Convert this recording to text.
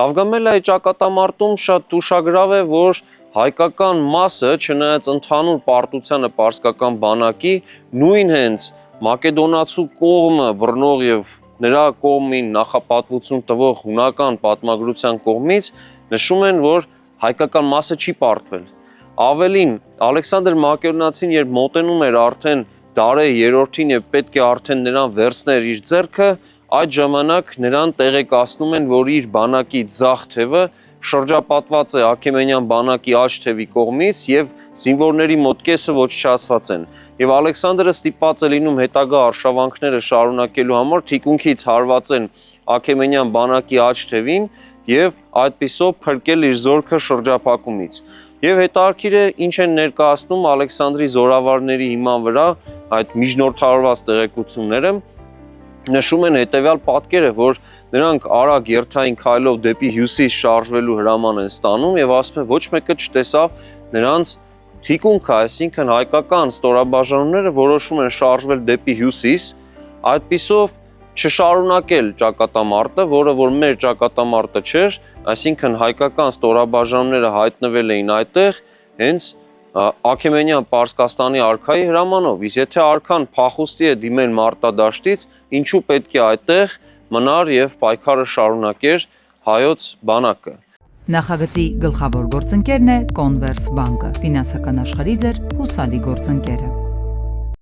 Գավգամելիայի ճակատամարտում շատ ուշագրավ է, որ հայկական մասը, չնայած ընդհանուր պարտությանը պարսկական բանակի, նույն հենց մակեդոնացու կողմը բռնող եւ նրա կողմին նախապատվություն տվող հունական պատմագրության կողմից նշում են, որ հայկական մասը չի պարտվել։ Ավելին, Ալեքսանդր Մակեդոնացին, երբ մոտենում էր արդեն Դարեհ երրորդին եւ պետք է արդեն նրան վերցներ իր ձեռքը, այդ ժամանակ նրան տեղեկացնում են, որ իր բանակի ձախ թևը շրջապատված է Աքեմենյան բանակի աջ թևի կողմից եւ զինվորների մոտ կեսը ոչնչացված են։ Եվ Ալեքսանդրը ստիպված է լինում հետագա արշավանքները շարունակելու համար թիկունքից հարվածեն Աքեմենյան բանակի աջ թևին եւ այդպիսով փրկել իր զորքը շրջափակումից։ Եվ հետաքրքիր է ինչ են ներկայացնում Ալեքսանդրի զորավարների հիման վրա այդ միջնորդավորված տեղեկությունները, նշում են հետևյալ պատկերը, որ նրանք արագ երթային քայլով դեպի հյուսիս շարժվելու հրաման են ստանում եւ ասում են ոչ մեկը չտեսավ նրանց թիկունքը, այսինքն հայկական ստորաբաժանումները որոշում են շարժվել դեպի հյուսիս, այդպիսով չշարունակել ճակատամարտը, որը որ մեր ճակատամարտը չէր, այսինքն հայկական ստորաբաժանումները հայտնվել էին այդտեղ հենց Աքեմենյան Պարսկաստանի արքայի հրամանով, իսկ եթե արքան փախուստի է դիմել մարտադաշտից, ինչու պետք է այդտեղ մնար եւ պայքարը շարունակեր հայոց բանակը։ Նախագծի գլխավոր գործընկերն է Կոնվերս բանկը, ֆինանսական աշխարհի ձեր հուսալի գործընկերը։